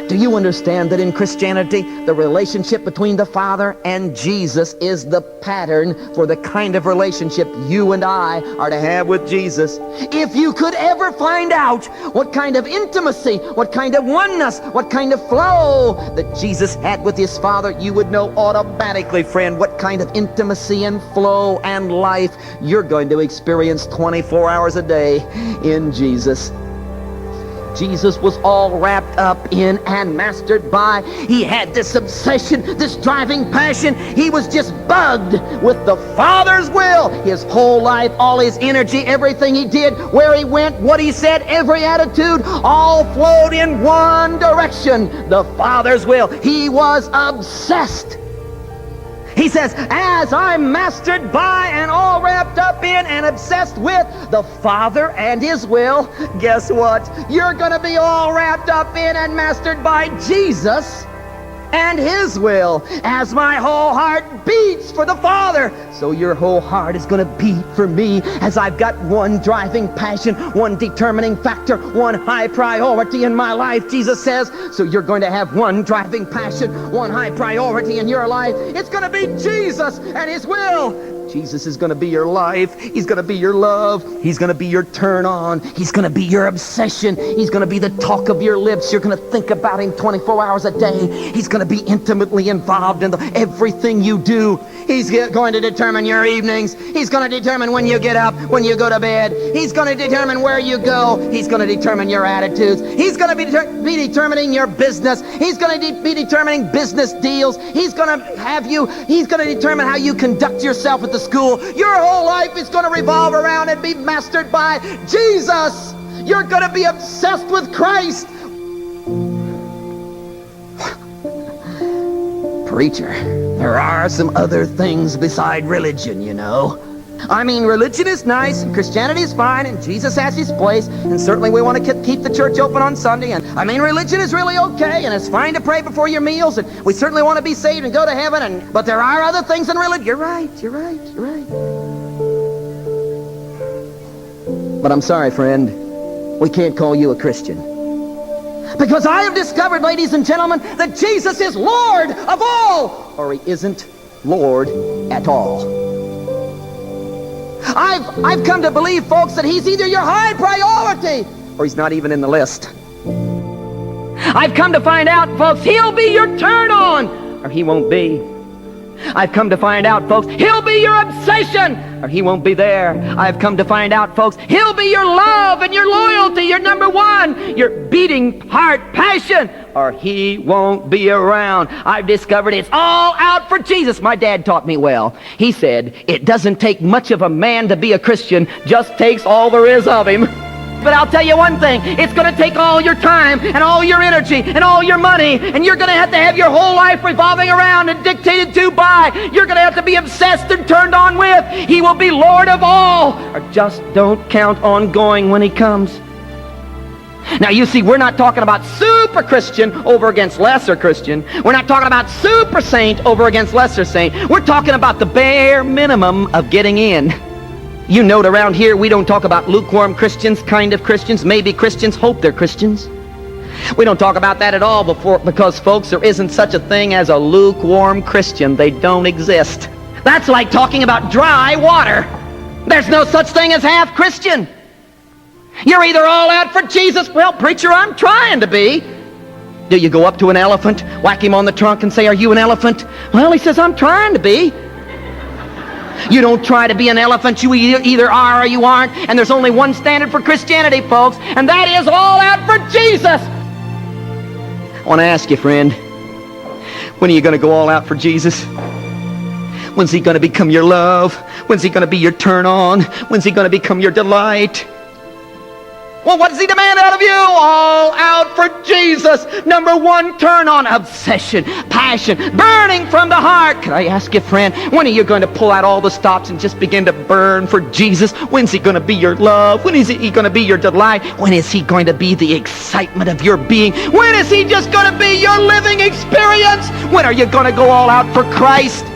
Do you understand that in Christianity, the relationship between the Father and Jesus is the pattern for the kind of relationship you and I are to have with Jesus? If you could ever find out what kind of intimacy, what kind of oneness, what kind of flow that Jesus had with His Father, you would know automatically, friend, what kind of intimacy and flow and life you're going to experience 24 hours a day in Jesus. Jesus was all wrapped up in and mastered by. He had this obsession, this driving passion. He was just bugged with the Father's will. His whole life, all his energy, everything he did, where he went, what he said, every attitude, all flowed in one direction, the Father's will. He was obsessed. He says, as I'm mastered by and all wrapped up in and obsessed with the Father and His will, guess what? You're going to be all wrapped up in and mastered by Jesus and His will. As my whole heart beats for the Father, so your whole heart is going to beat for me, as I've got one driving passion, one determining factor, one high priority in my life, Jesus says. So you're going to have one driving passion, one high priority in your life. It's going to be Jesus and His will. Jesus is going to be your life. He's going to be your love. He's going to be your turn on. He's going to be your obsession. He's going to be the talk of your lips. You're going to think about Him 24 hours a day. He's going to be intimately involved in everything you do. He's going to determine your evenings. He's going to determine when you get up, when you go to bed. He's going to determine where you go. He's going to determine your attitudes. He's going to be determining your business. He's going to be determining business deals. He's going to determine how you conduct yourself at the school. Your whole life is going to revolve around and be mastered by Jesus. You're going to be obsessed with Christ. Preacher, there are some other things beside religion, you know. I mean, religion is nice, and Christianity is fine, and Jesus has His place, and certainly we want to keep the church open on Sunday, and I mean, religion is really okay, and it's fine to pray before your meals, and we certainly want to be saved and go to heaven, but there are other things in religion. You're right. But I'm sorry, friend, we can't call you a Christian. Because I have discovered, ladies and gentlemen, that Jesus is Lord of all, or He isn't Lord at all. I've come to believe, folks, that He's either your high priority or He's not even in the list. I've come to find out, folks, He'll be your turn on or He won't be. I've come to find out, folks, He'll be your obsession or He won't be there. I've come to find out, folks, He'll be your love and your loyalty, your number one, your beating heart passion, or He won't be around. I've discovered it's all out for Jesus. My dad taught me well. He said, it doesn't take much of a man to be a Christian, just takes all there is of him. But I'll tell you one thing, it's going to take all your time and all your energy and all your money, and you're going to have your whole life revolving around and dictated to by. You're going to have to be obsessed and turned on with. He will be Lord of all, or just don't count on going when He comes. Now you see, we're not talking about super Christian over against lesser Christian. We're not talking about super saint over against lesser saint. We're talking about the bare minimum of getting in. You note around here we don't talk about lukewarm Christians, kind of Christians, maybe Christians, hope they're Christians. We don't talk about that at all because, folks, there isn't such a thing as a lukewarm Christian. They don't exist. That's like talking about dry water. There's no such thing as half Christian. You're either all out for Jesus. Well, preacher, I'm trying to be. Do you go up to an elephant, whack him on the trunk and say, are you an elephant? Well, he says, I'm trying to be. You don't try to be an elephant. You either are or you aren't. And there's only one standard for Christianity, folks, and that is all out for Jesus. I want to ask you, friend, when are you going to go all out for Jesus? When's He going to become your love? When's He going to be your turn on? When's He going to become your delight? Well, what does He demand out of you? All out for Jesus. Number one, turn on, obsession, passion, burning from the heart. Can I ask you, friend, when are you going to pull out all the stops and just begin to burn for Jesus? When's He going to be your love? When is He going to be your delight? When is He going to be the excitement of your being? When is He just going to be your living experience? When are you going to go all out for Christ?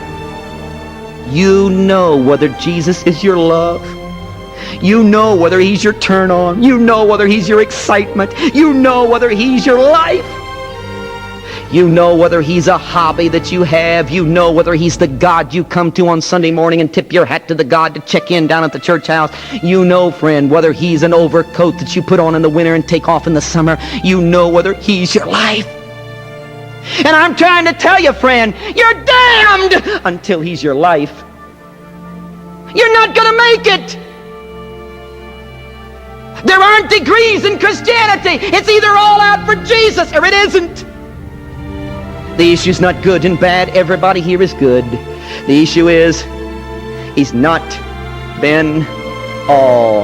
You know whether Jesus is your love. You know whether He's your turn on. You know whether He's your excitement. You know whether He's your life. You know whether He's a hobby that you have. You know whether He's the God you come to on Sunday morning and tip your hat to the God to check in down at the church house. You know, friend, whether He's an overcoat that you put on in the winter and take off in the summer. You know whether He's your life. And I'm trying to tell you, friend, you're damned until He's your life. You're not going to make it. There aren't degrees in Christianity. It's either all out for Jesus or it isn't. The issue's not good and bad. Everybody here is good. The issue is, He's not been all